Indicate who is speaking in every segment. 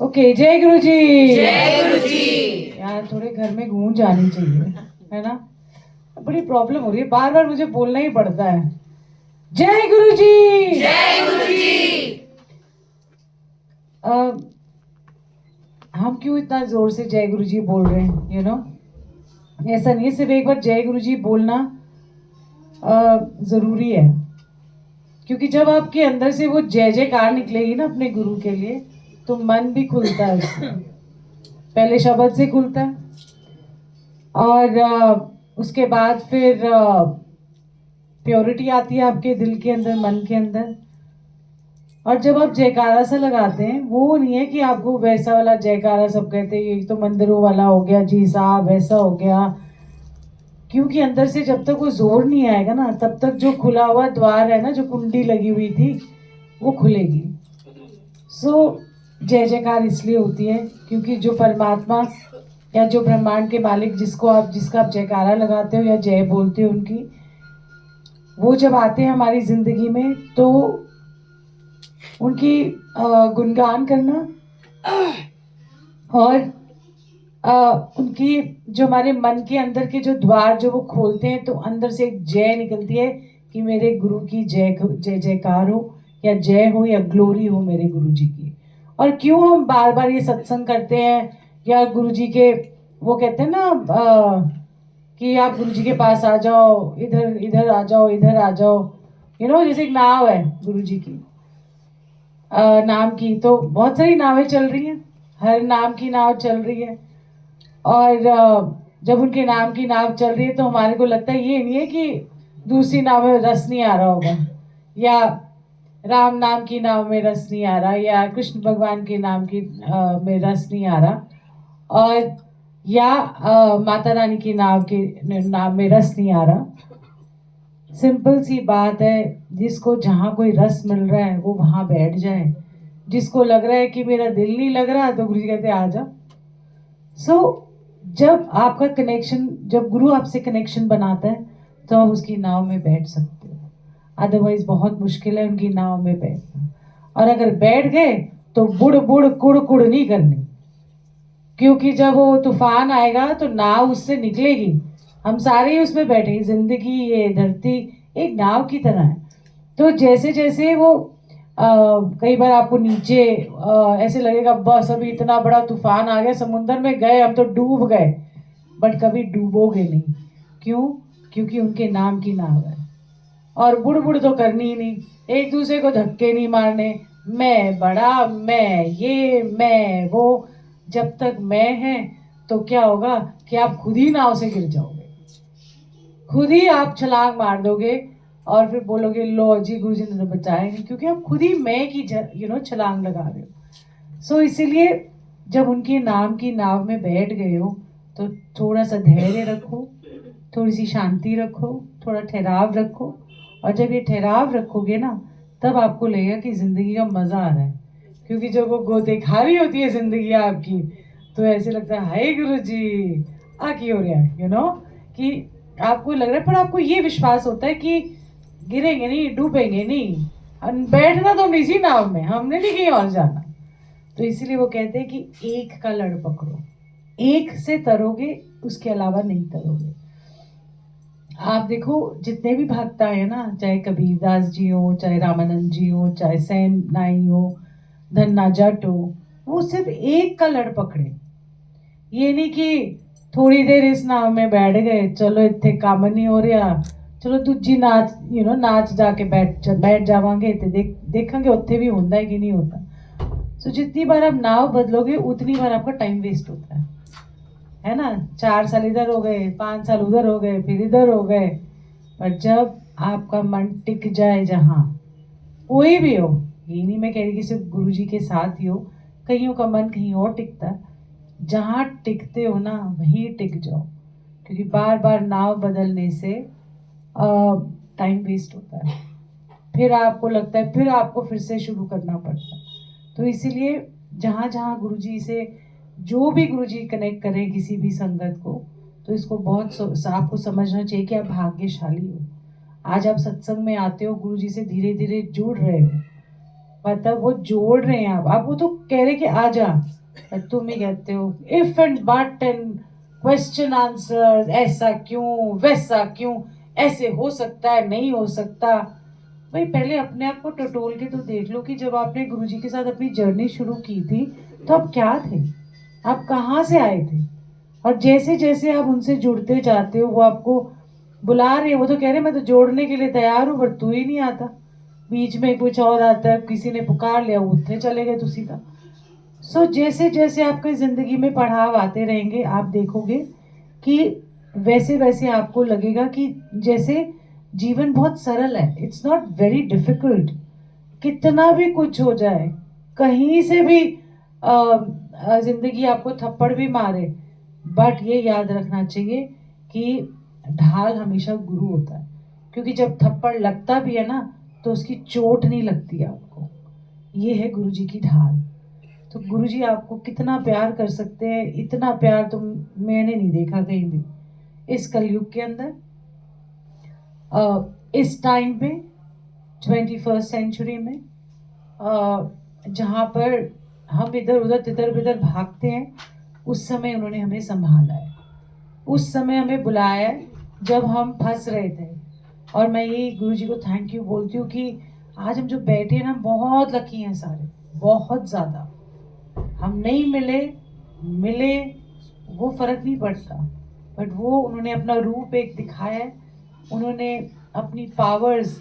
Speaker 1: Okay, जय गुरु जी।
Speaker 2: जय गुरु जी।
Speaker 1: यार थोड़े घर में गूंज आनी चाहिए, है ना। बड़ी प्रॉब्लम हो रही है, बार बार मुझे बोलना ही पड़ता है। जय गुरु जी।
Speaker 2: जय गुरु जी।
Speaker 1: अ, हम क्यों इतना जोर से जय गुरु जी बोल रहे हैं, ऐसा नहीं है, सिर्फ एक बार जय गुरु जी बोलना जरूरी है, क्योंकि जब आपके अंदर से वो जय जयकार निकलेगी ना अपने गुरु के लिए, तो मन भी खुलता है उससे। पहले शब्द से खुलता है, और उसके बाद फिर प्योरिटी आती है आपके दिल के अंदर, मन के अंदर। और जब आप जयकारा सा लगाते हैं, वो नहीं है कि आपको वैसा वाला जयकारा सब कहते हैं ये तो मंदिरों वाला हो गया जी साहब, वैसा हो गया। क्योंकि अंदर से जब तक वो जोर नहीं आएगा ना, तब तक जो खुला हुआ द्वार है ना, जो कुंडी लगी हुई थी, वो खुलेगी। सो जय जयकार इसलिए होती है क्योंकि जो परमात्मा या जो ब्रह्मांड के मालिक जिसका आप जयकारा लगाते हो या जय बोलते हो उनकी, वो जब आते हैं हमारी जिंदगी में, तो उनकी गुणगान करना और उनकी जो हमारे मन के अंदर के जो द्वार जो वो खोलते हैं, तो अंदर से एक जय निकलती है कि मेरे गुरु की जय जय जयकार हो, या जय हो, या ग्लोरी हो मेरे गुरु जी की। और क्यों हम बार बार ये सत्संग करते हैं, या गुरु जी के वो कहते हैं ना कि आप गुरु जी के पास आ जाओ, इधर इधर आ जाओ, इधर आ जाओ। जैसे एक नाव है गुरु जी की, नाम की तो बहुत सारी नावें चल रही हैं, हर नाम की नाव चल रही है। और जब उनके नाम की नाव चल रही है, तो हमारे को लगता है ये नहीं है कि दूसरी नाव में रस नहीं आ रहा होगा, या राम नाम की नाव में रस नहीं आ रहा, या कृष्ण भगवान के नाम की में रस नहीं आ रहा, और या माता रानी की नाम में रस नहीं आ रहा। सिंपल सी बात है, जिसको जहाँ कोई रस मिल रहा है वो वहां बैठ जाए। जिसको लग रहा है कि मेरा दिल नहीं लग रहा, तो गुरु जी कहते आ जा। सो जब गुरु आपसे कनेक्शन बनाता है, तो आप उसकी नाव में बैठ सकते हो। अदरवाइज बहुत मुश्किल है उनकी नाव में बैठना। और अगर बैठ गए, तो बुड़ बुड़ कुड़ कुड़ नहीं करनी, क्योंकि जब वो तूफान आएगा तो नाव उससे निकलेगी। हम सारे ही उसमें बैठे हैं। जिंदगी, ये धरती एक नाव की तरह है। तो जैसे जैसे वो कई बार आपको नीचे ऐसे लगेगा बस अभी इतना बड़ा तूफान आ गया, समुद्र में गए हम तो डूब गए, बट कभी डूबोगे नहीं। क्यों? क्योंकि उनके नाम की नाव है। और बुड़ बुड़ तो करनी ही नहीं, एक दूसरे को धक्के नहीं मारने, मैं बड़ा, मैं ये, मैं वो। जब तक मैं है, तो क्या होगा कि आप खुद ही नाव से गिर जाओगे, खुद ही आप छलांग मार दोगे, और फिर बोलोगे लो जी गुरु जी ने तो बचाया नहीं, क्योंकि आप खुद ही मैं की छलांग लगा रहे हो। सो इसीलिए जब उनके नाम की नाव में बैठ गए हो, तो थोड़ा सा धैर्य रखो, थोड़ी सी शांति रखो, थोड़ा ठहराव रखो। और जब ये ठहराव रखोगे ना, तब आपको लगेगा कि जिंदगी का मजा आ रहा है। क्योंकि जब वो गोते खारी होती है जिंदगी आपकी, तो ऐसे लगता है हाय गुरु जी आ की हो रहा है, कि आपको लग रहा है, पर आपको ये विश्वास होता है कि गिरेंगे नहीं, डूबेंगे नहीं, हम बैठना तो हम इसी नाव में, हमने नहीं कहीं और जाना। तो इसीलिए वो कहते हैं कि एक का लड़ पकड़ो, एक से तरोगे, उसके अलावा नहीं तरोगे। आप देखो जितने भी भक्त आए हैं ना, चाहे कबीरदास जी हो, चाहे रामानंद जी हो, चाहे सैन नाई हो, धन्ना जट हो, वो सिर्फ एक का लड़ पकड़े। ये नहीं कि थोड़ी देर इस नाव में बैठ गए, चलो इतने काम नहीं हो रहा, चलो दूजी नाच नाच जाके बैठ जावांगे, ते देखेंगे उत्थे भी होता है कि नहीं होता। सो जितनी बार आप नाव बदलोगे, उतनी बार आपका टाइम वेस्ट होता है ना। 4 साल इधर हो गए, 5 साल उधर हो गए, फिर इधर हो गए। पर जब आपका मन टिक जाए, जहाँ कोई भी हो, ये नहीं मैं कह रही कि सिर्फ गुरु जी के साथ ही हो, कईयों का मन कहीं और टिकता है, जहाँ टिकते हो ना वहीं टिक जाओ। क्योंकि बार बार नाव बदलने से टाइम वेस्ट होता है, फिर आपको लगता है फिर आपको फिर से शुरू करना पड़ता है। तो इसीलिए जहाँ जहाँ गुरु जी से जो भी गुरु जी कनेक्ट करें किसी भी संगत को, तो इसको आपको समझना चाहिए कि आप भाग्यशाली हो। आज आप सत्संग में आते हो, गुरु जी से धीरे धीरे जुड़ रहे हो, मतलब वो जोड़ रहे हैं आप वो तो कह रहे कि आ जा, तुम ही कहते हो if and but and question answer, ऐसा क्यों वैसा क्यों, ऐसे हो सकता है नहीं हो सकता। भाई पहले अपने आप को टटोल के तो देख लो कि जब आपने गुरुजी के साथ अपनी जर्नी शुरू की थी तो आप क्या थे, आप कहाँ से आए थे। और जैसे जैसे आप उनसे जुड़ते जाते हो वो आपको बुला रहे हैं, वो तो कह रहे मैं तो जोड़ने के लिए तैयार हूँ पर तू ही नहीं आता, बीच में कुछ और आता है, किसी ने पुकार लिया उठते चले गए तुसी का। सो जैसे जैसे आपके जिंदगी में पड़ाव आते रहेंगे आप देखोगे कि वैसे वैसे आपको लगेगा कि जैसे जीवन बहुत सरल है, इट्स नॉट वेरी डिफिकल्ट। कितना भी कुछ हो जाए, कहीं से भी जिंदगी आपको थप्पड़ भी मारे, बट ये याद रखना चाहिए कि ढाल हमेशा गुरु होता है, क्योंकि जब थप्पड़ लगता भी है ना तो उसकी चोट नहीं लगती आपको। ये है गुरु जी की ढाल। तो गुरु जी आपको कितना प्यार कर सकते हैं, इतना प्यार तो मैंने नहीं देखा कहीं भी इस कलयुग के अंदर। इस टाइम पे 21st सेंचुरी में जहाँ पर हम इधर उधर तितर बितर भागते हैं, उस समय उन्होंने हमें संभाला है, उस समय हमें बुलाया है जब हम फंस रहे थे। और मैं यही गुरु जी को थैंक यू बोलती हूँ कि आज हम जो बैठे हैं ना बहुत लकी हैं सारे, बहुत ज़्यादा। हम नहीं मिले मिले वो फर्क नहीं पड़ता, बट वो उन्होंने अपना रूप एक दिखाया है, उन्होंने अपनी पावर्स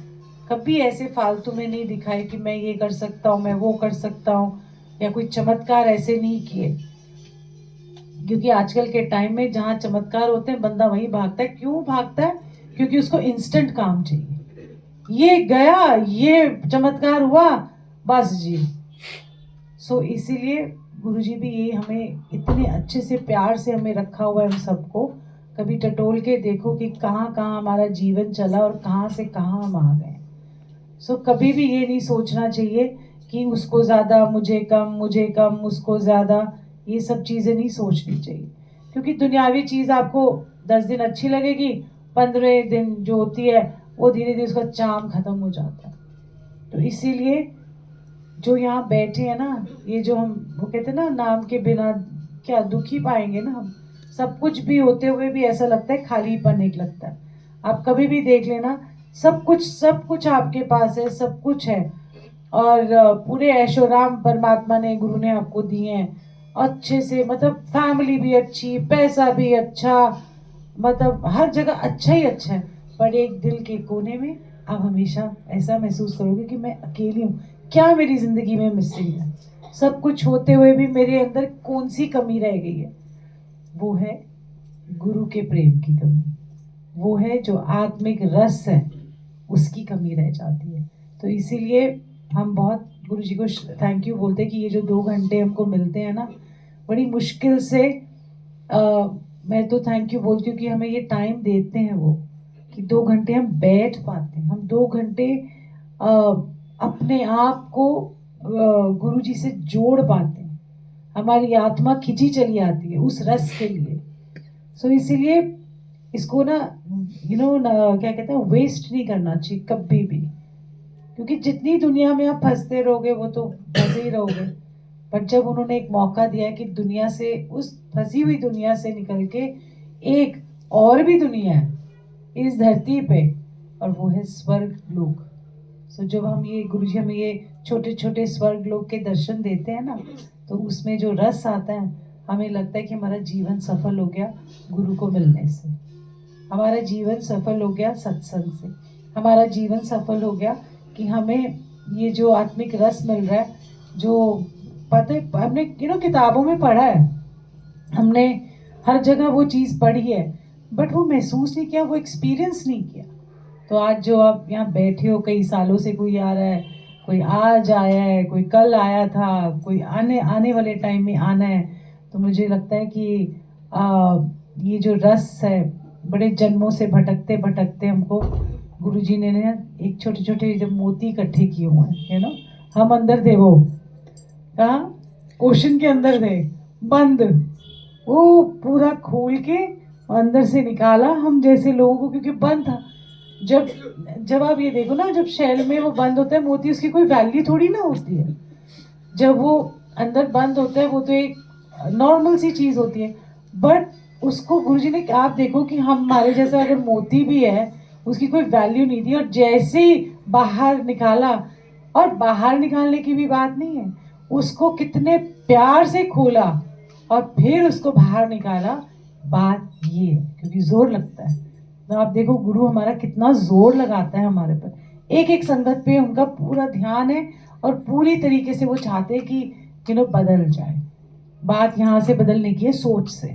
Speaker 1: कभी ऐसे फालतू में नहीं दिखाए कि मैं ये कर सकता हूँ मैं वो कर सकता हूँ, या कोई चमत्कार ऐसे नहीं किए। क्योंकि आजकल के टाइम में जहाँ चमत्कार होते हैं बंदा वहीं भागता है। क्यों भागता है? क्योंकि उसको इंस्टेंट काम चाहिए, ये गया ये चमत्कार हुआ बस जी। सो इसीलिए गुरुजी भी ये हमें इतने अच्छे से प्यार से हमें रखा हुआ है हम सबको। कभी टटोल के देखो कि कहाँ कहाँ हमारा जीवन चला और कहाँ से कहाँ हम आ गए। सो कभी भी ये नहीं सोचना चाहिए कि उसको ज़्यादा मुझे कम उसको ज़्यादा, ये सब चीज़ें नहीं सोचनी चाहिए। क्योंकि दुनियावी चीज़ आपको 10 दिन अच्छी लगेगी, 15 दिन जो होती है वो धीरे धीरे उसका चार्म खत्म हो जाता है। तो इसीलिए जो यहाँ बैठे हैं ना, ये जो हम वो कहते हैं ना नाम के बिना क्या दुखी पाएंगे ना हम, सब कुछ भी होते हुए भी ऐसा लगता है खालीपन एक लगता है। आप कभी भी देख लेना, सब कुछ आपके पास है, सब कुछ है, और पूरे ऐशोराम परमात्मा ने गुरु ने आपको दिए हैं अच्छे से, मतलब फैमिली भी अच्छी, पैसा भी अच्छा, मतलब हर जगह अच्छा ही अच्छा है। पर एक दिल के कोने में आप हमेशा ऐसा महसूस करोगे कि मैं अकेली हूँ, क्या मेरी जिंदगी में मिसिंग है, सब कुछ होते हुए भी मेरे अंदर कौन सी कमी रह गई है। वो है गुरु के प्रेम की कमी, वो है जो आत्मिक रस है उसकी कमी रह जाती है। तो इसीलिए हम बहुत गुरु जी को थैंक यू बोलते हैं कि ये जो 2 घंटे हमको मिलते हैं ना, बड़ी मुश्किल से मैं तो थैंक यू बोलती हूँ कि हमें ये टाइम देते हैं वो, कि 2 घंटे हम बैठ पाते हैं, हम 2 घंटे अपने आप को गुरु जी से जोड़ पाते हैं, हमारी आत्मा खिंची चली आती है उस रस के लिए। सो इसीलिए इसको ना क्या कहते हैं वेस्ट नहीं करना चाहिए कभी भी, क्योंकि जितनी दुनिया में आप फंसते रहोगे वो तो फंसे ही रहोगे। पर जब उन्होंने एक मौका दिया है कि दुनिया से, उस फंसी हुई दुनिया से निकल के एक और भी दुनिया है इस धरती पे, और वो है स्वर्ग लोक। सो जब हम ये गुरुजी हमें ये छोटे छोटे स्वर्ग लोक के दर्शन देते हैं ना, तो उसमें जो रस आता है हमें लगता है कि हमारा जीवन सफल हो गया गुरु को मिलने से, हमारा जीवन सफल हो गया सत्संग से, हमारा जीवन सफल हो गया कि हमें ये जो आत्मिक रस मिल रहा है, जो पता है हमने किताबों में पढ़ा है, हमने हर जगह वो चीज़ पढ़ी है, बट वो महसूस नहीं किया, वो एक्सपीरियंस नहीं किया। तो आज जो आप यहाँ बैठे हो, कई सालों से कोई आ रहा है, कोई आज आया है, कोई कल आया था, कोई आने आने वाले टाइम में आना है, तो मुझे लगता है कि ये जो रस है बड़े जन्मों से भटकते भटकते हमको गुरुजी ने एक छोटे छोटे जब मोती इकट्ठे किए हुए हैं, है ना, हम अंदर थे, वो कहाँ ओशन के अंदर थे बंद, वो पूरा खोल के अंदर से निकाला हम जैसे लोगों को, क्योंकि बंद था, जब जब आप ये देखो ना, जब शेल में वो बंद होता है मोती, उसकी कोई वैल्यू थोड़ी ना होती है। जब वो अंदर बंद होता है वो तो एक नॉर्मल सी चीज होती है, बट उसको गुरुजी ने, आप देखो कि हमारे जैसा अगर मोती भी है, उसकी कोई वैल्यू नहीं थी, और जैसे ही बाहर निकाला, और बाहर निकालने की भी बात नहीं है, उसको कितने प्यार से खोला और फिर उसको बाहर निकाला। बात ये है, क्योंकि जोर लगता है। तो आप देखो गुरु हमारा कितना जोर लगाता है हमारे पर, एक एक संगत पे उनका पूरा ध्यान है, और पूरी तरीके से वो चाहते हैं कि बदल जाए। बात यहाँ से बदलने की है, सोच से।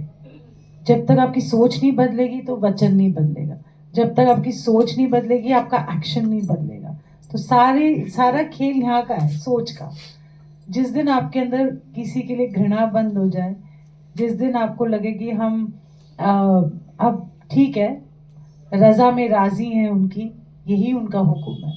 Speaker 1: जब तक आपकी सोच नहीं बदलेगी तो वचन नहीं बदलेगा, जब तक आपकी सोच नहीं बदलेगी आपका एक्शन नहीं बदलेगा। तो सारा खेल यहाँ का है, सोच का। जिस दिन आपके अंदर किसी के लिए घृणा बंद हो जाए, जिस दिन आपको लगे कि हम अब ठीक है, रजा में राजी हैं उनकी, यही उनका हुक्म है।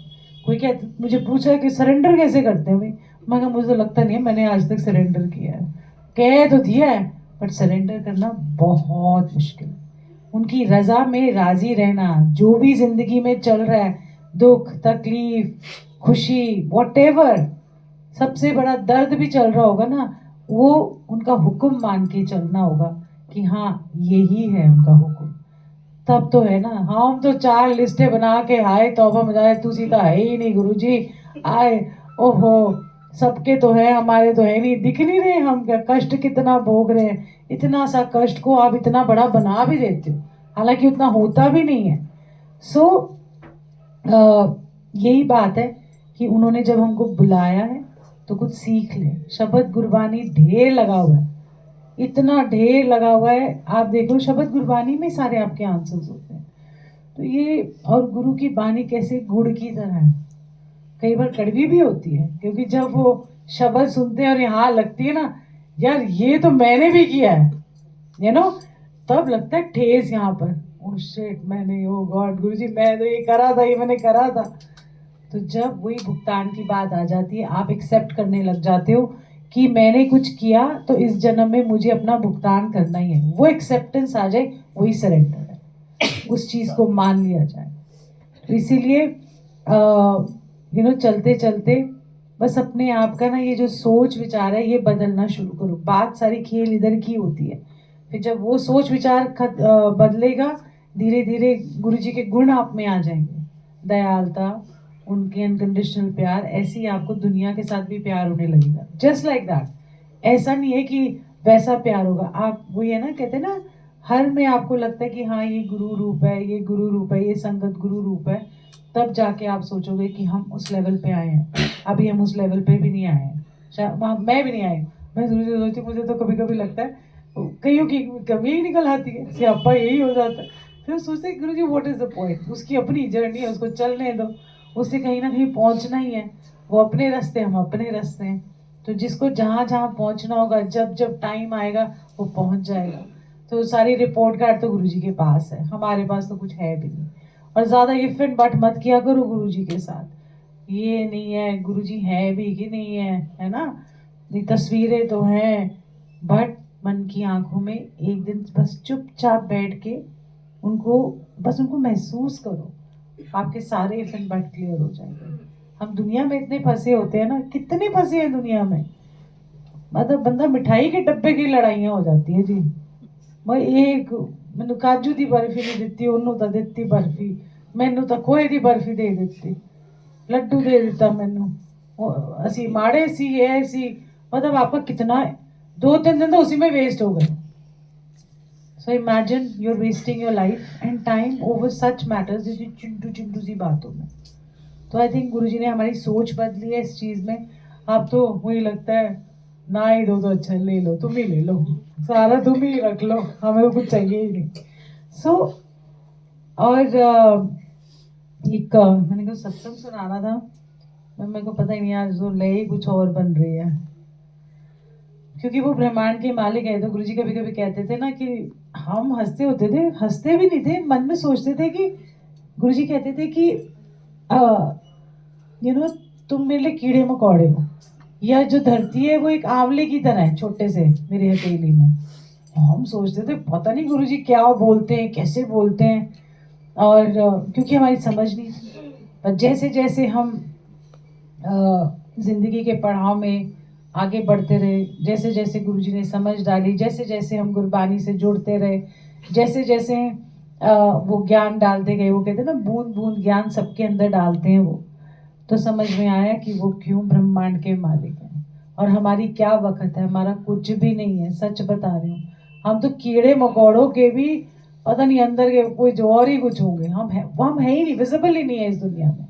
Speaker 1: कोई क्या मुझे पूछा कि सरेंडर कैसे करते हैं भाई, मैं कहा मुझे तो लगता नहीं है मैंने आज तक सरेंडर किया है। कह तो दिया है, बट सरेंडर करना बहुत मुश्किल है। उनकी रजा में राजी रहना, जो भी जिंदगी में चल रहा है, दुख तकलीफ खुशी वॉटेवर, सबसे बड़ा दर्द भी चल रहा होगा ना, वो उनका हुक्म मान के चलना होगा कि हाँ यही है उनका हुक्म। तब तो है ना। हम तो 4 लिस्टें बना के आए, तौबा मजाए तू सीधा है ही नहीं गुरुजी आए। ओहो, सबके तो है हमारे तो है नहीं, दिख नहीं रहे हम क्या कष्ट कितना भोग रहे हैं। इतना सा कष्ट को आप इतना बड़ा बना भी देते हो, हालांकि उतना होता भी नहीं है। सो यही बात है कि उन्होंने जब हमको बुलाया है तो कुछ सीख ले। शब्द गुरबानी ढेर लगा हुआ है, इतना ढेर लगा हुआ है। आप देखो शब्द गुरबानी में सारे आपके आंसर्स होते हैं। तो ये, और गुरु की बानी कैसे गुड़ की तरह है, कई बार कड़वी भी होती है, क्योंकि जब वो शब्द सुनते हैं और यहाँ लगती है ना, यार ये तो मैंने भी किया है, तब लगता है ठेस यहाँ पर। ओ शिट, मैंने, ओ गॉड गुरुजी मैं तो ये करा था, ये मैंने करा था। तो जब वही भुगतान की बात आ जाती है, आप एक्सेप्ट करने लग जाते हो कि मैंने कुछ किया तो इस जन्म में मुझे अपना भुगतान करना ही है। वो एक्सेप्टेंस आ जाए, वही सरेंडर है, उस चीज को मान लिया जाए। तो इसीलिए चलते चलते बस अपने आप का ना ये जो सोच विचार है ये बदलना शुरू करो। बात सारी खेल इधर की होती है, फिर जब वो सोच विचार बदलेगा, धीरे धीरे गुरु जी के गुण आप में आ जाएंगे। दयालुता, उनके अनकंडीशनल प्यार, ऐसे ही आपको दुनिया के साथ भी प्यार होने लगेगा, जस्ट लाइक दैट। ऐसा नहीं है कि वैसा प्यार होगा। आप वो ये ना कहते हैं ना, हर में आपको लगता है कि हाँ ये गुरु रूप है, ये गुरु रूप है, ये संगत गुरु रूप है, तब जाके आप सोचोगे कि हम उस लेवल पे आए हैं। अभी हम उस लेवल पे भी नहीं आए हैं, मैं भी नहीं आई। मैं सोचती, मुझे तो कभी कभी लगता है कईयों की कमी ही निकल आती है, सियापा यही हो जाता है। फिर सोचते हैं गुरु जी व्हाट इज द पॉइंट, उसकी अपनी जर्नी है, उसको चलने दो, उससे कहीं ना कहीं पहुंचना ही है। वो अपने रास्ते, हम अपने रास्ते हैं। तो जिसको जहाँ जहाँ पहुंचना होगा, जब जब टाइम आएगा वो पहुंच जाएगा। तो सारी रिपोर्ट कार्ड तो गुरुजी के पास है, हमारे पास तो कुछ है भी नहीं। और ज्यादा इफ एंड बट मत किया करो गुरुजी के साथ, ये नहीं है गुरुजी है भी कि नहीं है ना। ये तस्वीरें तो हैं, बट मन की आंखों में एक दिन बस चुपचाप बैठ के उनको महसूस करो, आपके सारे इफ एंड बट क्लियर हो जाएंगे। हम दुनिया में इतने फंसे होते हैं ना, कितने फंसे हैं दुनिया में, मतलब बंदा मिठाई के डब्बे की लड़ाइयां हो जाती है जी। मैं एक मैनू काजू दी बर्फी नहीं दिती, ओनू तो दिती बर्फी, मैनू तो खोए दी बर्फी दे दिती, लड्डू दे दिता मैनू, असी माड़े सी ये सी, मतलब आपका कितना 2-3 दिन तो उसी में वेस्ट हो गए। So imagine you are wasting your life and time over such matters, जैसे चिंटू चिंटू सी बातों में। तो आई थिंक गुरुजी ने हमारी सोच बदली है इस चीज में। अब तो वही लगता है ना ही दो तो अच्छा, ले लो, तुम ही ले लो, सारा तुम ही रख लो, हमें तो कुछ चाहिए ही नहीं। सो और एक मैंने को सत्संग सुनाना था, मेरे को पता ही नहीं यार, जो ले ही कुछ और बन रही है, क्योंकि वो ब्रह्मांड के मालिक है। तो गुरुजी कभी कभी कहते थे ना कि हम हंसते होते थे, हंसते भी नहीं थे, मन में सोचते थे कि गुरुजी कहते थे कि तुम मेरे लिए कीड़े मकोड़े हो, या जो धरती है वो एक आंवले की तरह है छोटे से मेरी हथेली में। हम सोचते थे पता नहीं गुरुजी क्या बोलते हैं, कैसे बोलते हैं। और क्योंकि हमारी समझ नहीं थी, पर जैसे जैसे हम जिंदगी के पड़ाव में आगे बढ़ते रहे, जैसे जैसे गुरुजी ने समझ डाली, जैसे जैसे हम गुरबानी से जुड़ते रहे, जैसे जैसे वो ज्ञान डालते गए, वो कहते हैं ना बूंद बूंद ज्ञान सबके अंदर डालते हैं वो, तो समझ में आया कि वो क्यों ब्रह्मांड के मालिक हैं और हमारी क्या वक़्त है, हमारा कुछ भी नहीं है, सच बता रही हूँ। हम तो कीड़े मकोड़ों के भी पता नहीं अंदर के कोई जो और ही कुछ होंगे, हम है ही नहीं, विजिबल ही नहीं है इस दुनिया में।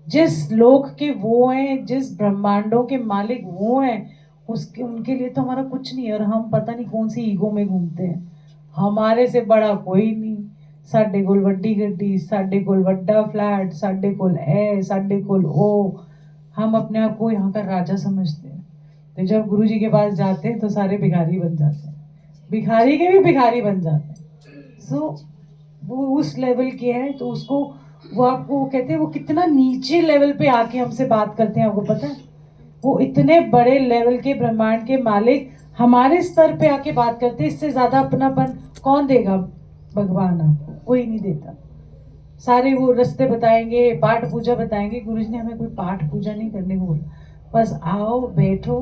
Speaker 1: जिस लोक के वो हैं, जिस ब्रह्मांडों के मालिक वो हैं, उसके उनके लिए तो हमारा कुछ नहीं है, और हम पता नहीं कौन सी ईगो में घूमते हैं। हमारे से बड़ा कोई नहीं, ਸਾਡੇ ਕੋਲ ਵੱਡੀ ਗੱਡੀ, ਸਾਡੇ ਕੋल ਵੱਡਾ फ्लैट, ਸਾਡੇ ਕੋल ए, ਸਾਡੇ ਕੋल ओ, हम अपने आप को यहाँ का राजा समझते हैं। तो जब गुरु जी के पास जाते हैं तो सारे भिखारी बन जाते हैं, भिखारी के भी भिखारी बन जाते हैं। सो वो उस लेवल के हैं, तो उसको वो आपको कहते हैं वो कितना नीचे लेवल पे आके हमसे बात करते हैं, आपको पता है? वो इतने बड़े लेवल के ब्रह्मांड के मालिक हमारे स्तर पे आके बात करते हैं। इससे ज्यादा अपनापन कौन देगा? भगवान आपको कोई नहीं देता। सारे वो रास्ते बताएंगे, पाठ पूजा बताएंगे। गुरुजी ने हमें कोई पाठ पूजा नहीं करने को बोला, बस आओ बैठो,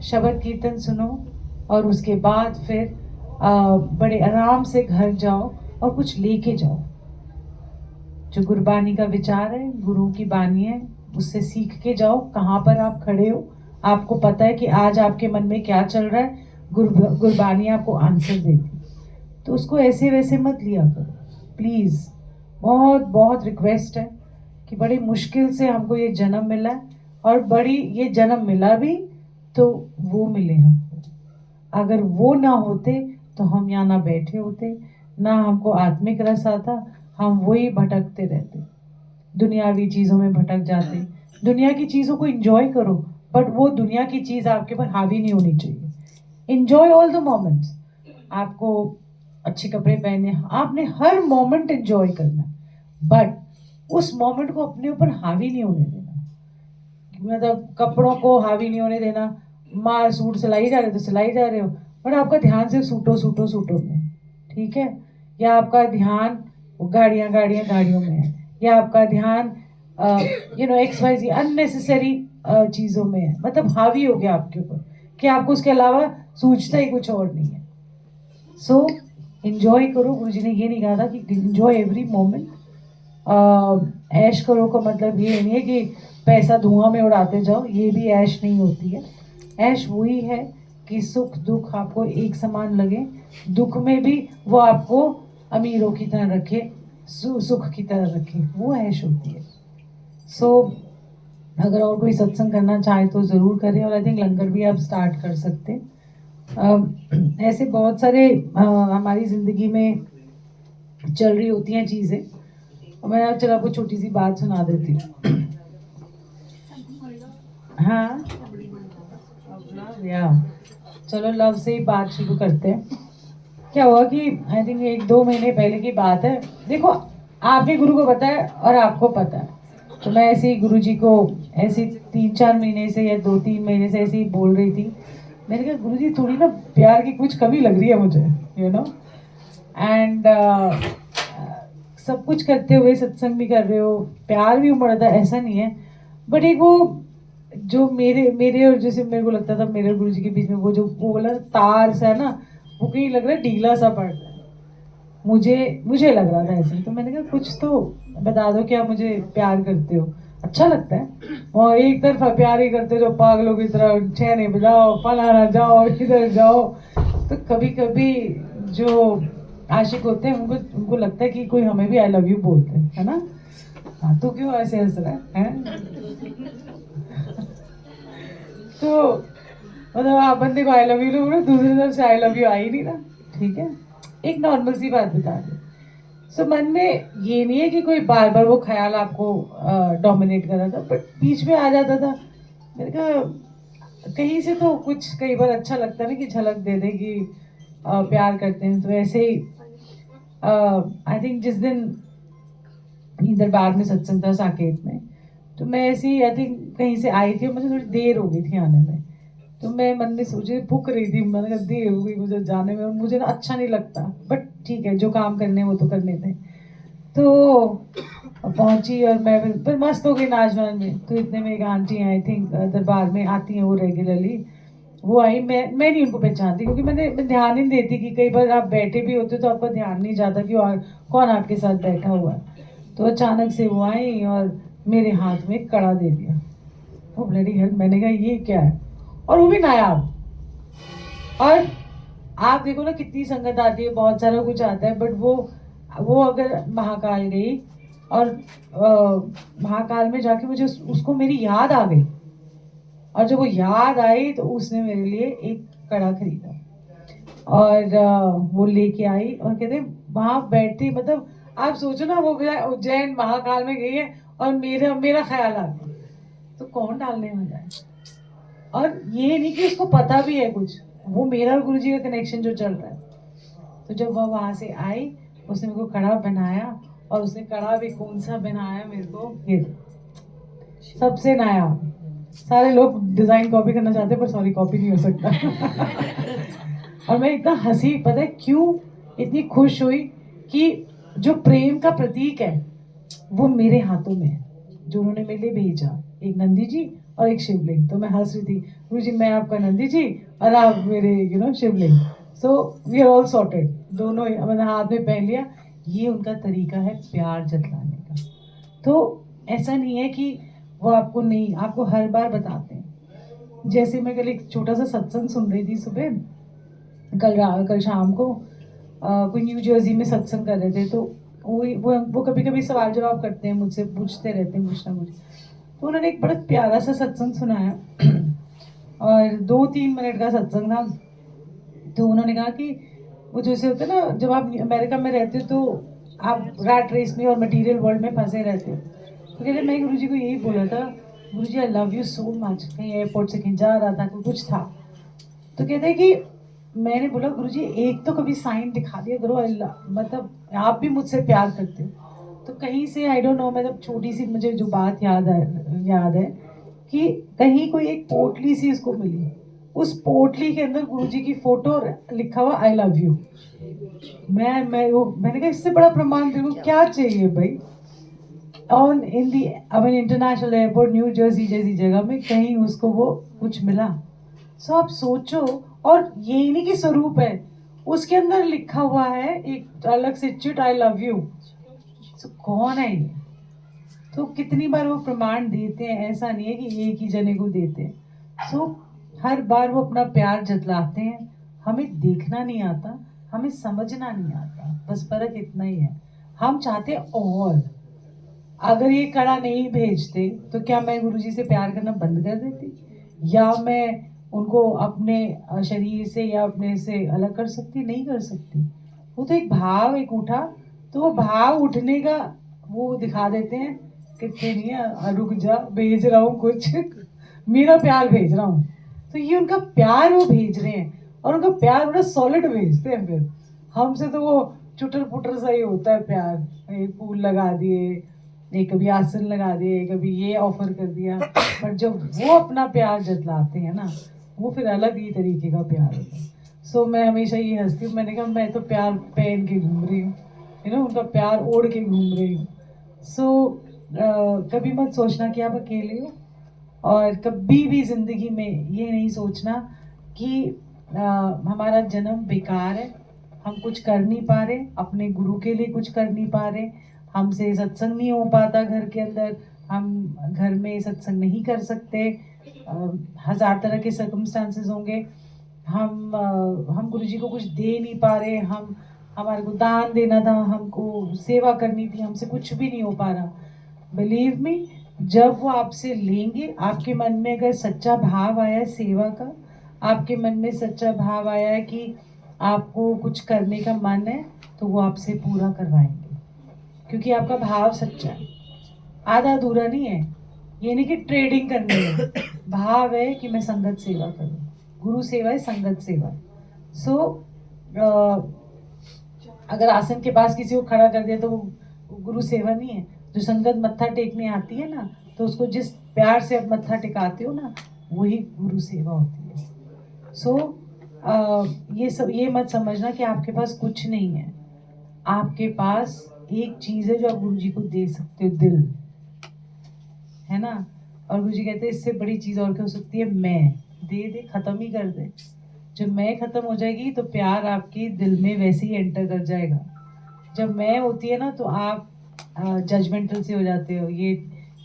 Speaker 1: शब्द कीर्तन सुनो, और उसके बाद फिर बड़े आराम से घर जाओ और कुछ लेके जाओ। जो गुरबानी का विचार है, गुरु की बानी है, उससे सीख के जाओ। कहाँ पर आप खड़े हो, आपको पता है कि आज आपके मन में क्या चल रहा है, गुरबानी आपको आंसर देती, तो उसको ऐसे वैसे मत लिया करो प्लीज़। बहुत बहुत रिक्वेस्ट है कि बड़ी मुश्किल से हमको ये जन्म मिला है, और बड़ी ये जन्म मिला भी तो वो मिले हमको। अगर वो ना होते तो हम यहाँ ना बैठे होते, ना हमको आत्मिक रस आता, हम वही भटकते रहते, दुनियावी चीज़ों में भटक जाते। दुनिया की चीज़ों को इंजॉय करो, बट वो दुनिया की चीज़ आपके ऊपर हावी नहीं होनी चाहिए। Enjoy all the moments. आपको अच्छे कपड़े पहने, आपने हर मोमेंट एंजॉय करना है, बट उस मोमेंट को अपने ऊपर हावी नहीं होने देना। मतलब कपड़ों को हावी नहीं होने देना, मार सूट सिलाई जा रहे हो तो सिलाई जा रहे हो, बट आपका ध्यान सिर्फ सूटों में, ठीक है? या आपका ध्यान गाड़ियों में है, या आपका ध्यान एक्स वाई जी अननेसेसरी चीज़ों में है, मतलब हावी हो गया आपके ऊपर कि आपको उसके अलावा सूझता ही कुछ और नहीं है। सो इंजॉय करो। गुरुजी ने ये नहीं कहा था कि इंजॉय एवरी मोमेंट। ऐश करो का मतलब ये नहीं है कि पैसा धुआं में उड़ाते जाओ, ये भी ऐश नहीं होती है। ऐश वही है कि सुख दुख आपको एक समान लगे, दुख में भी वो आपको अमीरों की तरह रखे, सुख की तरह रखे, वो ऐश होती है। सो अगर और कोई सत्संग करना चाहे तो ज़रूर करें, और आई थिंक लंगर भी आप स्टार्ट कर सकते हैं। ऐसे बहुत सारे हमारी ज़िंदगी में चल रही होती हैं चीज़ें। मैं चलो आपको छोटी सी बात सुना देती हूँ। हाँ या चलो लव से ही बात शुरू करते हैं। क्या हुआ कि आई थिंक 1-2 महीने पहले की बात है। देखो, आपके गुरु को पता है और आपको पता है, तो मैं ऐसे ही गुरु जी को ऐसे 3-4 महीने से या 2-3 महीने से ऐसे ही बोल रही थी। मैंने कहा गुरु जी थोड़ी ना प्यार की कुछ कमी लग रही है मुझे, एंड सब कुछ करते हुए सत्संग भी कर रहे हो, प्यार भी उमड़ रहा था, ऐसा नहीं है, बट एक वो जो मेरे और जैसे मेरे को लगता था मेरे और गुरु जी के बीच में वो बोला तार सा है ना, वो कहीं लग रहा है ढीला सा पड़ रहा है। मुझे लग रहा था ऐसे, तो मैंने कहा कुछ तो बता दो कि आप मुझे प्यार करते हो, अच्छा लगता है। और एक तरफा प्यार ही करते हो जो पागलों की तरह, छेने बजाओ, फलाना जाओ, इधर जाओ। तो कभी कभी जो आशिक होते हैं उनको लगता है कि कोई हमें भी आई लव यू बोलते हैं, है ना? हाँ, तो क्यों ऐसे हंस रहा है? तो मतलब आप बंदे को आई लव यू बोलो, दूसरी तरफ से आई लव यू आ ही नहीं रहा, ठीक है? एक नॉर्मल सी बात बता दे। सो मन में ये नहीं है कि कोई बार बार वो ख्याल आपको डोमिनेट कर रहा था, बट बीच में आ जाता था। मैंने कहा कहीं से तो कुछ कई बार अच्छा लगता है ना कि झलक दे दे कि प्यार करते हैं। तो ऐसे ही आई थिंक जिस दिन दरबार में सत्संग था साकेत में, तो मैं ऐसे ही आई थिंक कहीं से आई थी और मुझे थोड़ी देर हो गई थी आने में। तो मैं मन में सोचे भूख रही थी, मैंने कहा देर हो गई मुझे जाने में, और मुझे ना अच्छा नहीं लगता, बट ठीक है जो काम करने वो तो करने थे। तो पहुंची और मैं फिर मस्त हो गई नाच वाच में। तो इतने में एक आंटी हैं, आई थिंक दरबार में आती हैं वो रेगुलरली। वो आई, मैं नहीं उनको पहचानती क्योंकि मैं ध्यान ही नहीं देती कि कई बार आप बैठे भी होते हो तो आपका ध्यान नहीं जाता कि और कौन आपके साथ बैठा हुआ है। तो अचानक से वो आई और मेरे हाथ में एक कड़ा दे दिया। वो ब्लडी हेल, मैंने कहा ये क्या है, और वो भी नायाब। और आप देखो ना कितनी संगत आती है, बहुत सारा कुछ आता है, बट वो अगर महाकाल गई और महाकाल में जाके मुझे उसको मेरी याद आ गई, और जब वो याद आई तो उसने मेरे लिए एक कड़ा खरीदा और वो लेके आई और कहते वहां बैठती, मतलब आप सोचो ना, वो उज्जैन महाकाल में गई है और मेरा मेरा ख्याल आ गया, तो कौन डालने वाला है। और ये नहीं कि उसको पता भी है कुछ, वो मेरा और गुरुजी का कनेक्शन जो चल रहा है। तो जब वह वहां से आई, उसने मेरे को कड़ा बनाया, और उसने कड़ा भी कौन सा बनाया मेरे को, ये सबसे नया। सारे लोग डिजाइन कॉपी करना चाहते हैं पर सॉरी कॉपी नहीं हो सकता। और मैं इतना हंसी, पता है क्यों इतनी खुश हुई, कि जो प्रेम का प्रतीक है वो मेरे हाथों में है, जो उन्होंने मेरे लिए भेजा, एक नंदी जी और एक शिवलिंग। तो मैं हंस रही थी, गुरु जी मैं आपका नंदी जी और आप मेरे Shivling. So we are all sorted, दोनों मैंने हाथ में पहन लिया। ये उनका तरीका है प्यार जताने का। तो ऐसा नहीं है कि वो आपको नहीं, आपको हर बार बताते हैं। जैसे मैं कल एक छोटा सा सत्संग सुन रही थी सुबह, कल शाम को कोई न्यू जर्सी में सत्संग कर रहे थे। तो वो कभी कभी सवाल जवाब करते हैं मुझसे, पूछते रहते हैं कुछ ना कुछ। तो उन्होंने एक बड़ा प्यारा सा सत्संग सुनाया और 2-3 मिनट का सत्संग था। तो उन्होंने कहा कि वो जैसे होता है ना, जब आप अमेरिका में रहते हो तो आप रैट रेस में और मटेरियल वर्ल्ड में फंसे रहते हो। तो कहते मैं गुरुजी को यही बोला था, Guruji I love you so much. कहीं एयरपोर्ट से कहीं जा रहा था तो कुछ था, तो कहते कि मैंने बोला गुरुजी एक तो कभी साइन दिखा दिया करो, अल्लाह मतलब आप भी मुझसे प्यार करते हो। तो कहीं से आई डोंट नो, मतलब छोटी सी मुझे जो बात याद है कि कहीं कोई एक पोटली सी उसको मिली, उस पोटली के अंदर गुरुजी की फोटो लिखा हुआ आई लव यू। मैंने कहा इससे बड़ा प्रमाण तेरे को क्या चाहिए भाई। On in the international airport new Jersey जैसी जगह में कहीं उसको वो कुछ मिला। सो आप सोचो, और यही नहीं कि स्वरूप है, उसके अंदर लिखा हुआ है एक अलग से चिट आई लव यू। सो कौन है ये। तो कितनी बार वो प्रमाण देते हैं, ऐसा नहीं है कि एक ही जने को देते हैं। सो हर बार वो अपना प्यार जतलाते हैं। हमें देखना नहीं आता, हमें समझना नहीं आता, बस फर्क इतना ही है। हम चाहते हैं और अगर ये कड़ा नहीं भेजते तो क्या मैं गुरुजी से प्यार करना बंद कर देती, या मैं उनको अपने शरीर से या अपने से अलग कर सकती, नहीं कर सकती। वो तो एक भाव एक उठा, तो वो भाव उठने का वो दिखा देते हैं, कितने नहीं है, रुक जा भेज रहा हूँ कुछ मेरा प्यार भेज रहा हूँ। तो ये उनका प्यार वो भेज रहे हैं, और उनका प्यार बड़ा सॉलिड भेजते हैं। फिर हमसे तो वो चुटर पुटर सा ही होता है प्यार, एक फूल लगा दिए, एक कभी आसन लगा दिए, कभी ये ऑफर कर दिया। पर जब वो अपना प्यार जतलाते हैं ना, वो फिर अलग ही तरीके का प्यार होता है। सो मैं हमेशा ये हंसती हूँ, मैंने कहा मैं तो प्यार पहन के घूम रही हूँ, उनका प्यार ओढ़ के घूम रही हूँ। सो कभी मत सोचना कि आप अकेले हो, और कभी भी जिंदगी में ये नहीं सोचना कि हमारा जन्म बेकार है, हम कुछ कर नहीं पा रहे, अपने गुरु के लिए कुछ कर नहीं पा रहे, हमसे सत्संग नहीं हो पाता घर के अंदर, हम घर में सत्संग नहीं कर सकते, हजार तरह के सर्कमस्टांसेस होंगे, हम गुरु जी को कुछ दे नहीं पा रहे, हमारे को दान देना था, हमको सेवा करनी थी, हमसे कुछ भी नहीं हो पा रहा। बिलीव मी, जब वो आपसे लेंगे, आपके मन में अगर सच्चा भाव आया है सेवा का, आपके मन में सच्चा भाव आया है कि आपको कुछ करने का मन है, तो वो आपसे पूरा करवाएंगे, क्योंकि आपका भाव सच्चा है, आधा अधूरा नहीं है। ये नहीं कि ट्रेडिंग करनी है, भाव है कि मैं संगत सेवा करूं। गुरु सेवा है, संगत सेवा है। सो अगर आसन के पास किसी को खड़ा कर दिया तो वो गुरु सेवा नहीं है। जो संगत मत्था टेकने आती है ना, तो उसको जिस प्यार से आप मत्था टिकाते हो ना, वही गुरु सेवा होती है। सो ये मत समझना कि आपके पास कुछ नहीं है। आपके पास एक चीज है जो आप गुरु जी को दे सकते हो, दिल, है ना। और गुरु जी कहते हैं इससे बड़ी चीज और क्या हो सकती है, मैं दे दे, खत्म ही कर दे। जब मैं खत्म हो जाएगी तो प्यार आपके दिल में वैसे ही एंटर कर जाएगा। जब मैं होती है ना तो आप जजमेंटल से हो जाते हो, ये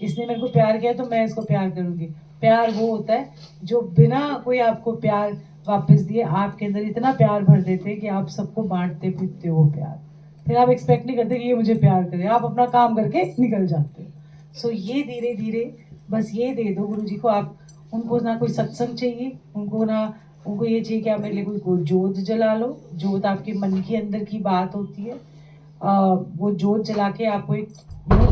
Speaker 1: इसने मेरे को प्यार किया तो मैं इसको प्यार करूंगी। प्यार वो होता है जो बिना कोई आपको प्यार वापस दिए आपके अंदर इतना प्यार भर देते हैं कि आप सबको बांटते फिरते हो प्यार। फिर आप एक्सपेक्ट नहीं करते कि ये मुझे प्यार करे, आप अपना काम करके निकल जाते हो। सो ये धीरे धीरे बस ये दे दो गुरु जी को। आप उनको ना कोई सत्संग चाहिए, उनको ये चाहिए कि आप मेरे लिए कोई जोत जला लो। जोत आपके मन के अंदर की बात होती है। वो जोत जला के आपको एक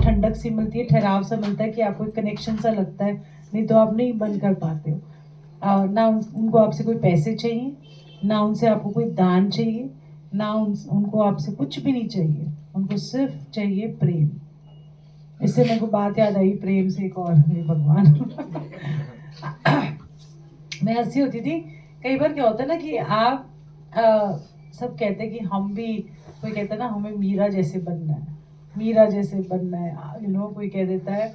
Speaker 1: ठंडक सी मिलती है, ठहराव सा मिलता है कि आपको एक कनेक्शन सा लगता है, नहीं तो आप नहीं बंद कर पाते हो। ना उनको आपसे कोई पैसे चाहिए, ना उनसे आपको कोई दान चाहिए, ना उनको आपसे कुछ भी नहीं चाहिए। उनको सिर्फ चाहिए प्रेम। इससे मेरे को बात याद आई प्रेम से एक और, हे भगवान मैं हंसी होती थी। कई बार क्या होता है ना कि आप सब कहते हैं कि हम भी, कोई कहता है ना हमें मीरा जैसे बनना है, मीरा जैसे बनना है, कोई कह देता है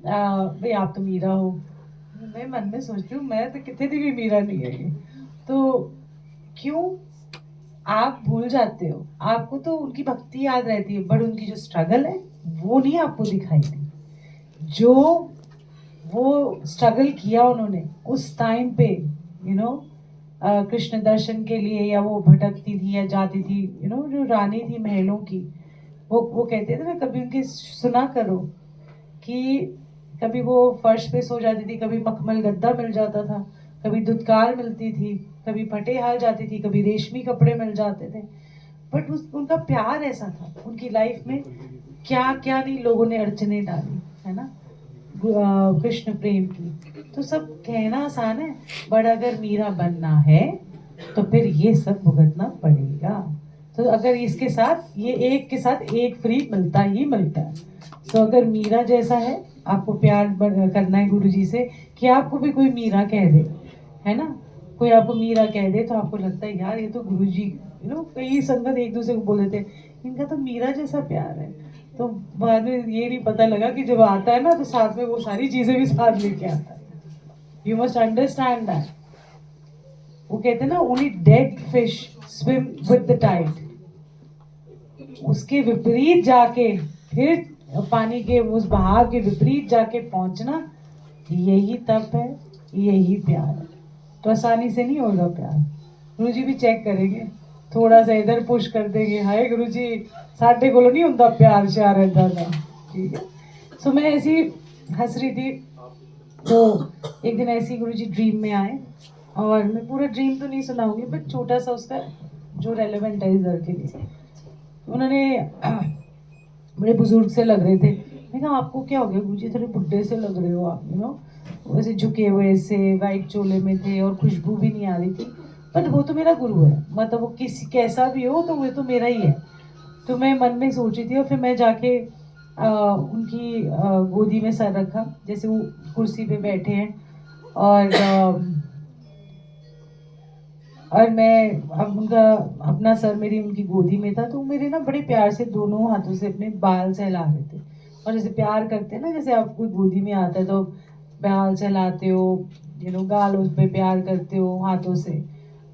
Speaker 1: भाई आप तो मीरा हो। मैं मन में सोचती हूँ मैं तो कितने भी मीरा नहीं है। तो क्यों आप भूल जाते हो? आपको तो उनकी भक्ति याद रहती है, बट उनकी जो स्ट्रगल है वो नहीं आपको दिखाई दी। जो वो स्ट्रगल किया उन्होंने उस टाइम पे, कृष्ण दर्शन के लिए, या वो भटकती थी या जाती थी, जो रानी थी महलों की, वो कहते थे ना कभी उनके सुना करो कि कभी वो फर्श पे सो जाती थी, कभी मखमल गद्दा मिल जाता था, कभी दुत्कार मिलती थी, कभी फटे हाल जाती थी, कभी रेशमी कपड़े मिल जाते थे। बट उनका प्यार ऐसा था, उनकी लाइफ में क्या क्या नहीं लोगों ने अड़चने डाली, है ना, कृष्ण प्रेम की। तो सब कहना आसान है, बट अगर मीरा बनना है तो फिर ये सब भुगतना पड़ेगा। तो अगर इसके साथ ये एक के साथ एक फ्री मिलता ही मिलता है। तो अगर मीरा जैसा है, आपको प्यार करना है गुरु जी से, कि आपको भी कोई मीरा कह दे, है ना, कोई आपको मीरा कह दे तो आपको लगता है यार ये तो गुरु जी, कई संगत एक दूसरे को बोल देते इनका तो मीरा जैसा प्यार है। तो बाद में ये नहीं पता लगा कि जब आता है ना तो साथ में वो सारी चीजें भी साथ लेके आता है। You must understand that. वो कहते हैं ना only dead fish swim with the tide. उसके विपरीत जाके फिर पानी के उस बहाव के विपरीत जाके पहुंचना, यही तप है, यही प्यार है। तो आसानी से नहीं होगा प्यार। गुरु जी भी चेक करेंगे, थोड़ा सा इधर पुश कर देंगे, हाय गुरु जी साढ़े को नहीं होता प्यार श्यार इधर का, ठीक है। सो मैं ऐसी हंस रही थी, तो एक दिन ऐसी गुरु जी ड्रीम में आए, और मैं पूरा ड्रीम तो नहीं सुनाऊंगी बट छोटा सा उसका जो रेलेवेंट है इधर के लिए। उन्होंने बड़े बुजुर्ग से लग रहे थे। मैंने कहा आपको क्या हो गया गुरुजी, थोड़े बुढ़े से लग रहे हो आप, वैसे झुके हुए से, वाइट चोले में थे और खुशबू भी नहीं आ रही थी। बट वो तो मेरा गुरु है, मतलब वो किसी कैसा भी हो तो वो तो मेरा ही है। तो मैं मन में सोची थी, और फिर मैं जाके उनकी गोदी में सर रखा, जैसे वो कुर्सी पे बैठे हैं, और मैं अब उनका अपना सर मेरी उनकी गोदी में था, तो मेरे ना बड़े प्यार से दोनों हाथों से अपने बाल सहला रहे थे। और जैसे प्यार करते हैं ना, जैसे आप कोई गोदी में आता है तो बाल सहलाते हो, गाल उस पे प्यार करते हो हाथों से,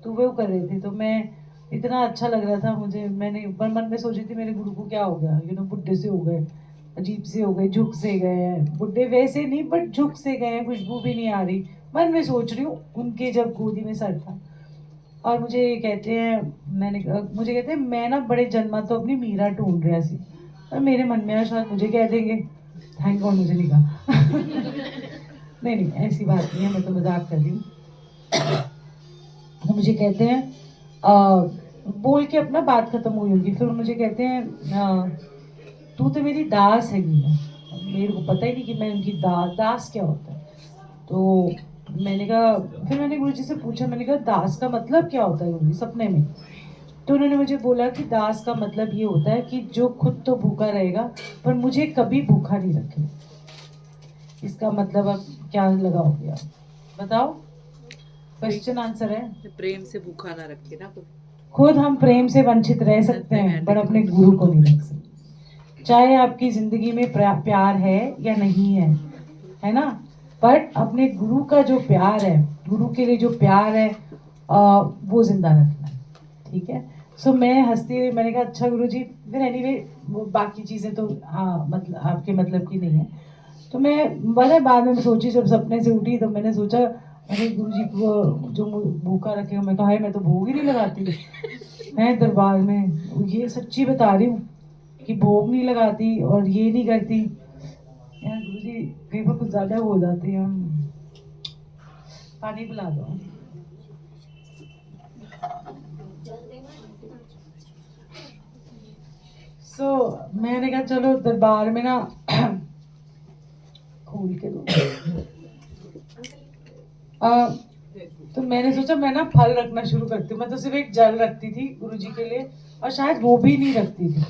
Speaker 1: तो वो कर रहे थे। तो मैं इतना अच्छा लग रहा था मुझे, मैंने मन में सोची थी मेरे गुरु को क्या हो गया, बुढ़े से हो गए, अजीब से हो गए, झुक से गए हैं, बुढ़े वैसे नहीं बट झुक से गए हैं, खुशबू भी नहीं आ रही। मन में सोच रही हूँ उनके जब गोदी में सर था। और मुझे कहते हैं, मुझे कहते हैं मैं ना बड़े जन्मा तो अपनी मीरा ढूंढ रहा सी। और मेरे मन में शायद मुझे कह देंगे, थैंक गॉड मुझे नहीं कहा नहीं नहीं ऐसी बात नहीं है, मैं तो मजाक कर रही हूँ। तो मुझे कहते हैं बोल के अपना बात खत्म हुई होगी, फिर मुझे कहते हैं तू तो मेरी दास है मीरा। मेरे को पता ही नहीं कि मैं उनकी दास क्या होता है। तो मैंने कहा, फिर मैंने गुरु जी से पूछा, मैंने कहा दास का मतलब क्या होता है गुरु जी, सपने में। तो उन्होंने मुझे बोला कि दास का मतलब ये होता है कि जो खुद तो भूखा रहेगा पर मुझे कभी भूखा नहीं रखे। इसका मतलब अब क्या लगाओगे आप, बताओ? क्वेश्चन आंसर है,
Speaker 3: प्रेम से भूखा ना रखे ना कोई।
Speaker 1: खुद हम प्रेम से वंचित रह सकते हैं पर अपने गुरु को नहीं रख सकते। चाहे आपकी जिंदगी में प्यार है या नहीं है ना, बट अपने गुरु का जो प्यार है, गुरु के लिए जो प्यार है, वो जिंदा रखना है, ठीक है। सो मैं हंसती हुई मैंने कहा अच्छा गुरु जी, फिर एनीवे वो बाकी चीज़ें तो मतलब आपके मतलब की नहीं है। तो मैं बड़े बाद में सोची, जब सपने से उठी तो मैंने सोचा अरे गुरु जी को जो भूखा रखेगा, मैं कहा है मैं तो भोग ही नहीं लगाती मैं दरबार में, ये सच्ची बता रही हूँ कि भोग नहीं लगाती और ये नहीं करती। यार गुरु जी कई बार कुछ ज़्यादा हो जाती है, पानी पिला दो। मैंने कहा चलो दरबार में ना खोल के दो। तो मैंने सोचा मैं ना फल रखना शुरू करती हूँ। मैं तो सिर्फ एक जल रखती थी गुरुजी के लिए, और शायद वो भी नहीं रखती थी।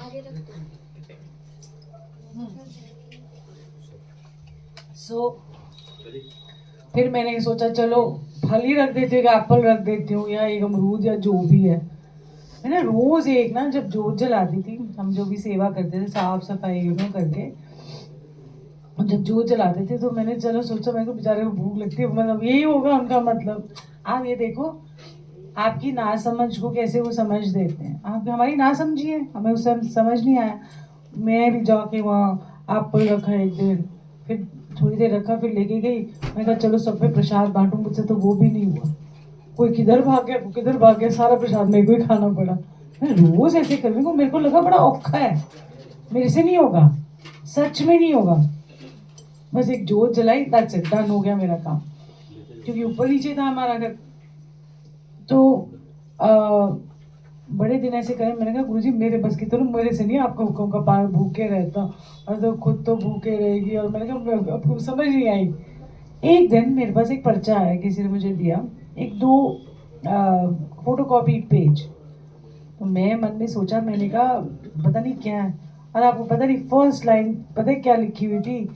Speaker 1: फिर मैंने सोचा चलो फल ही रख देती हूँ, एप्पल रख देती हूँ या एक अमरूद या जो भी है। मैंने रोज एक ना, जब जोत जलाती थी, हम जो भी सेवा करते थे साफ सफाई करके, जब जोत जलाते थे तो मैंने चलो सोचा, मेरे को बेचारे को भूख लगती है, मतलब यही होगा उनका मतलब। आप ये देखो आपकी ना समझ को कैसे वो समझ देते हैं। आप हमारी ना समझिए, हमें उस समय समझ नहीं आया। मैं भी जाके वहाँ एप्पल रखा एक दिन, फिर थोड़ी देर रखा, फिर लेके गई। मैं कहा चलो सब पे प्रसाद बांटू, मुझसे तो वो भी नहीं हुआ। कोई किधर भाग गया, किधर भाग गया, सारा प्रसाद मेरे को ही खाना पड़ा। मैं रोज ऐसे करने को मेरे को लगा बड़ा औखा है, मेरे से नहीं होगा, सच में नहीं होगा। बस एक जोत जलाई, दैट्स इट, डन हो गया मेरा काम, क्योंकि ऊपर नीचे था हमारा घर। तो बड़े दिन ऐसे करे, मैंने कहा गुरुजी मेरे बस की तो मेरे से नहीं आपका हुक्म का पार भूखे रहता, और तो खुद तो भूखे रहेगी। और मैंने कहा आपको समझ नहीं आई। एक दिन मेरे पास एक पर्चा आया, किसी ने मुझे दिया, एक दो फोटो कॉपी पेज। तो मैं मन में सोचा, मैंने कहा पता नहीं क्या है। और आपको पता नहीं फर्स्ट लाइन पता है क्या लिखी हुई थी?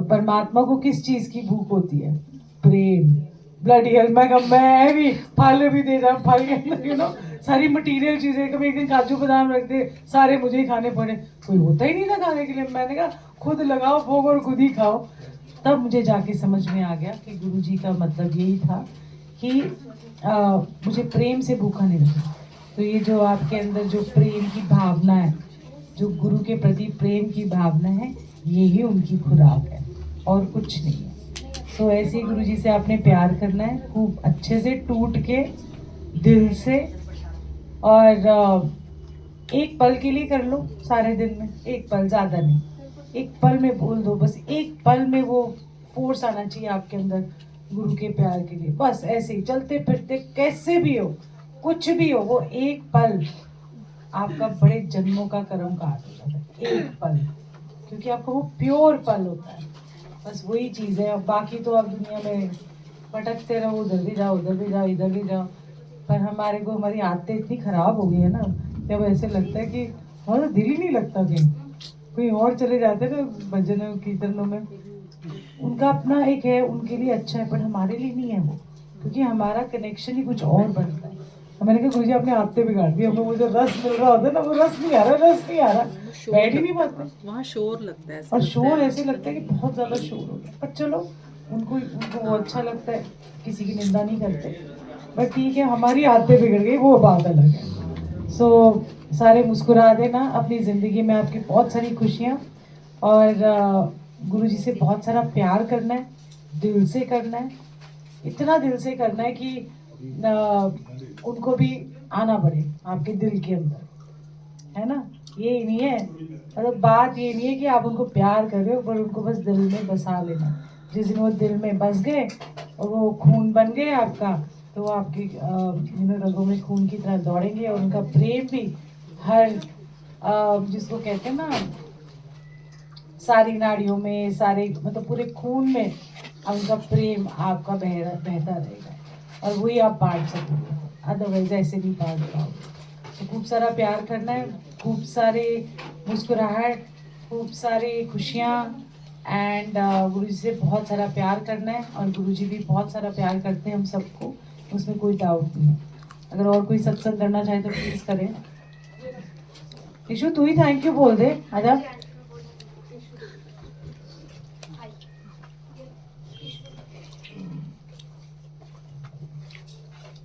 Speaker 1: परमात्मा को किस चीज की भूख होती है? प्रेम। ब्लडी हेल, मैं भी फल भी दे रहा, फल के अंदर सारी मटेरियल चीजें, कभी एक दिन काजू बादाम रख दे, सारे मुझे ही खाने पड़े, कोई होता ही नहीं था खाने के लिए। मैंने कहा खुद लगाओ भोग और खुद ही खाओ। तब मुझे जाके समझ में आ गया कि गुरुजी का मतलब यही था कि मुझे प्रेम से भूखा नहीं रखना। तो ये जो आपके अंदर जो प्रेम की भावना है, जो गुरु के प्रति प्रेम की भावना है, यही उनकी खुराक है और कुछ नहीं है। तो ऐसे ही गुरु जी से आपने प्यार करना है, खूब अच्छे से टूट के, दिल से। और एक पल के लिए कर लो, सारे दिन में एक पल, ज़्यादा नहीं। एक पल में बोल दो, बस एक पल में वो फोर्स आना चाहिए आपके अंदर गुरु के प्यार के लिए। बस ऐसे ही चलते फिरते कैसे भी हो, कुछ भी हो, वो एक पल आपका बड़े जन्मों का कर्म काट हो जाता है, एक पल, क्योंकि आपका वो प्योर पल होता है। बस वही चीज़ है। अब बाकी तो आप दुनिया में भटकते रहो, उधर भी जाओ, उधर भी जाओ, इधर भी जाओ। पर हमारे को हमारी आदतें इतनी खराब हो गई है ना, जब ऐसे लगता है कि हमारा दिल ही नहीं लगता कहीं, कोई और चले जाते हैं ना भजनों कीर्तनों में, उनका अपना एक है, उनके लिए अच्छा है, पर हमारे लिए नहीं है वो, क्योंकि हमारा कनेक्शन ही कुछ और बनता है। तो मैंने कहा गुरुजी आपने आदतें बिगाड़ दी, हमें वो जो रस मिल रहा होता है ना, वो रस नहीं आ रहा, रस नहीं आ रहा, बैठ ही नहीं पाते।
Speaker 3: वहाँ शोर लगता है,
Speaker 1: और शोर ऐसे लगता है कि बहुत ज़्यादा शोर हो गया, पर चलो उनको उनको वो अच्छा लगता है, किसी की निंदा नहीं करते। बट ठीक है, हमारी आदतें बिगड़ गई, वो बात अलग है। सारे मुस्कुरा देना, अपनी ज़िंदगी में आपकी बहुत सारी खुशियाँ, और गुरु जी से बहुत सारा प्यार करना है, दिल से करना है, इतना दिल से करना है कि उनको भी आना पड़े आपके दिल के अंदर, है ना। ये नहीं है, मतलब बात ये नहीं है कि आप उनको प्यार कर रहे हो, पर उनको बस दिल में बसा लेना। जिस दिन वो दिल में बस गए और वो खून बन गए आपका, तो वो आपकी रगों में खून की तरह दौड़ेंगे, और उनका प्रेम भी हर जिसको कहते हैं ना, सारी नाड़ियों में, सारे मतलब पूरे खून में उनका प्रेम आपका बहता रहेगा, और वही आप बांट सकोगे, अदरवाइज ऐसे नहीं बांट पाओगे। तो खूब सारा प्यार करना है, खूब सारे मुस्कुराहट, खूब सारी खुशियाँ, एंड गुरु जी से बहुत सारा प्यार करना है, और गुरु जी भी बहुत सारा प्यार करते हैं हम सबको, उसमें कोई डाउट नहीं है। अगर और कोई सत्संग करना चाहे तो प्लीज़ करें। ईशु तू ही थैंक यू बोल दे आजा